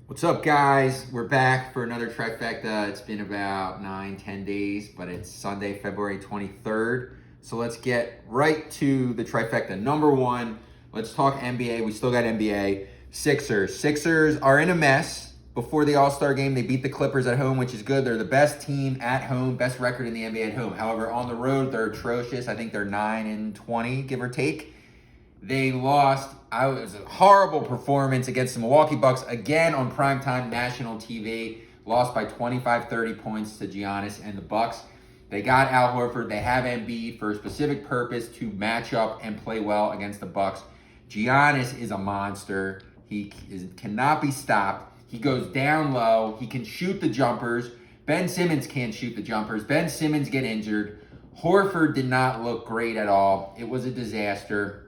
What's up, guys? We're back for another Trifecta. It's been about 9-10 days, but it's Sunday, February 23rd. So let's get right to the Trifecta. Number one, let's talk NBA. We still got NBA. Sixers. Sixers are in a mess. Before the All-Star game, they beat the Clippers at home, which is good. They're the best team at home, best record in the NBA at home. However, on the road, they're atrocious. I think they're 9-20, give or take. They lost. It was a horrible performance against the Milwaukee Bucks, again on primetime national TV. Lost by 25, 30 points to Giannis and the Bucks. They got Al Horford. They have Embiid for a specific purpose to match up and play well against the Bucks. Giannis is a monster. He cannot be stopped. He goes down low. He can shoot the jumpers. Ben Simmons can't shoot the jumpers. Ben Simmons get injured. Horford did not look great at all. It was a disaster.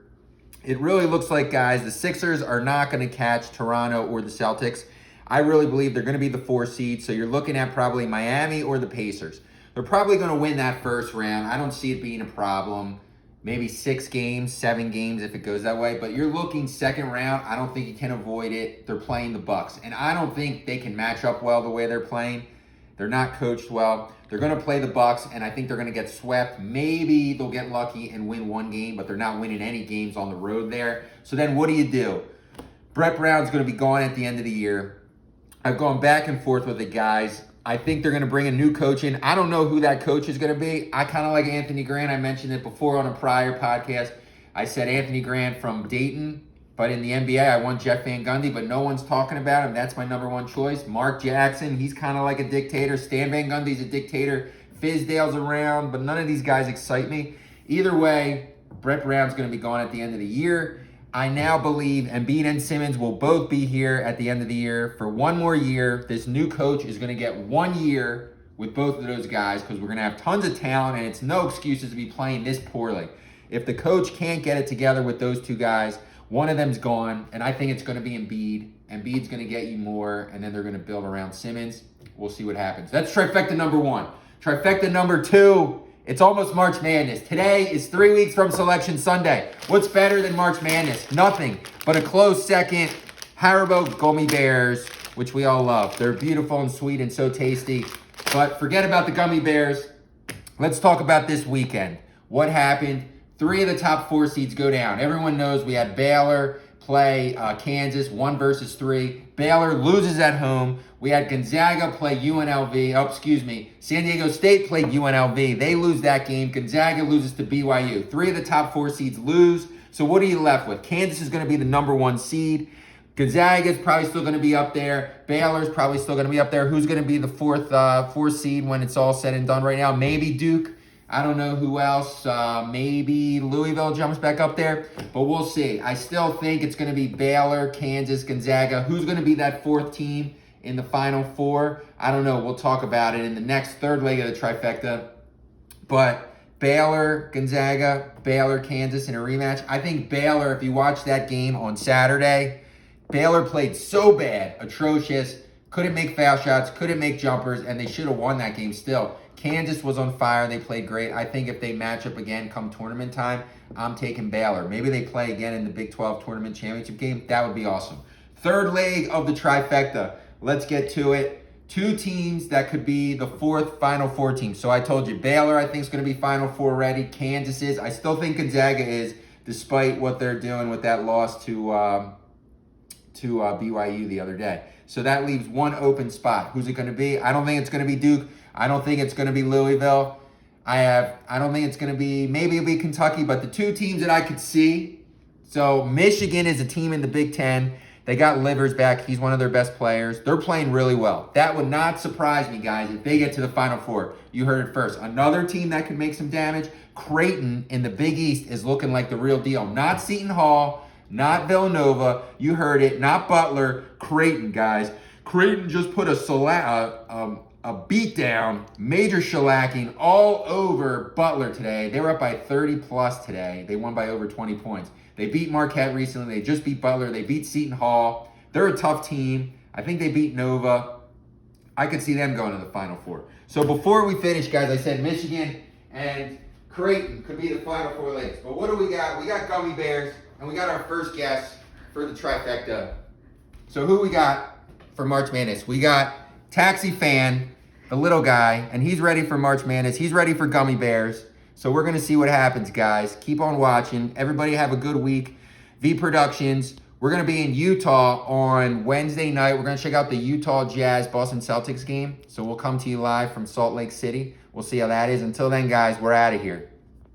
It really looks like, guys, the Sixers are not going to catch Toronto or the Celtics. I really believe they're going to be the 4 seed, so you're looking at probably Miami or the Pacers. They're probably going to win that first round. I don't see it being a problem. Maybe 6 games, 7 games if it goes that way. But you're looking second round. I don't think you can avoid it. They're playing the Bucks, and I don't think they can match up well the way they're playing. They're not coached well. They're going to play the Bucks, and I think they're going to get swept. Maybe they'll get lucky and win 1 game, but they're not winning any games on the road there. So then what do? Brett Brown's going to be gone at the end of the year. I've gone back and forth with the guys. I think they're going to bring a new coach in. I don't know who that coach is going to be. I kind of like Anthony Grant. I mentioned it before on a prior podcast. I said Anthony Grant from Dayton. But in the NBA, I want Jeff Van Gundy, but no one's talking about him. That's my number 1 choice. Mark Jackson, he's kind of like a dictator. Stan Van Gundy's a dictator. Fizdale's around, but none of these guys excite me. Either way, Brett Brown's going to be gone at the end of the year. I now believe Embiid and Simmons will both be here at the end of the year for 1 more year. This new coach is going to get 1 year with both of those guys because we're going to have tons of talent, and it's no excuses to be playing this poorly. If the coach can't get it together with those 2 guys, one of them's gone, and I think it's going to be Embiid. Embiid's going to get you more, and then they're going to build around Simmons. We'll see what happens. That's Trifecta number 1. Trifecta number 2, it's almost March Madness. Today is 3 weeks from Selection Sunday. What's better than March Madness? Nothing but a close second. Haribo Gummy Bears, which we all love. They're beautiful and sweet and so tasty. But forget about the Gummy Bears. Let's talk about this weekend. What happened? 3 of the top 4 seeds go down. Everyone knows we had Baylor play Kansas 1 versus 3. Baylor loses at home. We had Gonzaga play UNLV. San Diego State played UNLV. They lose that game. Gonzaga loses to BYU. 3 of the top 4 seeds lose. So what are you left with? Kansas is going to be the number 1 seed. Gonzaga is probably still going to be up there. Baylor's probably still going to be up there. Who's going to be the 4th seed when it's all said and done right now? Maybe Duke. I don't know who else. Maybe Louisville jumps back up there, but we'll see. I still think it's going to be Baylor, Kansas, Gonzaga. Who's going to be that 4th team in the Final 4? I don't know. We'll talk about it in the next 3rd leg of the Trifecta. But Baylor, Gonzaga, Baylor, Kansas in a rematch. I think Baylor, if you watch that game on Saturday, Baylor played so bad, atrocious, couldn't make foul shots, couldn't make jumpers, and they should have won that game still. Kansas was on fire. They played great. I think if they match up again come tournament time, I'm taking Baylor. Maybe they play again in the Big 12 tournament championship game. That would be awesome. 3rd leg of the Trifecta. Let's get to it. 2 teams that could be the 4th Final 4 team. So I told you, Baylor I think is going to be Final 4 ready. Kansas is. I still think Gonzaga is, despite what they're doing with that loss to BYU the other day. So that leaves 1 open spot. Who's it going to be? I don't think it's going to be Duke. I don't think it's going to be Louisville. I don't think it's going to be, maybe it'll be Kentucky, but the 2 teams that I could see. So Michigan is a team in the Big Ten. They got Livers back. He's one of their best players. They're playing really well. That would not surprise me, guys, if they get to the Final 4. You heard it first. Another team that could make some damage, Creighton in the Big East is looking like the real deal. Not Seton Hall, not Villanova. You heard it. Not Butler. Creighton, guys. Creighton just put a beatdown, major shellacking all over Butler today. They were up by 30 plus today. They won by over 20 points. They beat Marquette recently. They just beat Butler. They beat Seton Hall. They're a tough team. I think they beat Nova. I could see them going to the Final 4. So before we finish, guys, I said Michigan and Creighton could be the Final 4 legs. But what do we got? We got Gummy Bears, and we got our first guest for the Trifecta. So who we got? for March Madness. We got Taxi Fan, the little guy, and he's ready for March Madness. He's ready for gummy bears. So we're going to see what happens, guys. Keep on watching. Everybody have a good week. V Productions. We're going to be in Utah on Wednesday night. We're going to check out the Utah Jazz Boston Celtics game. So we'll come to you live from Salt Lake City. We'll see how that is. Until then, guys, we're out of here.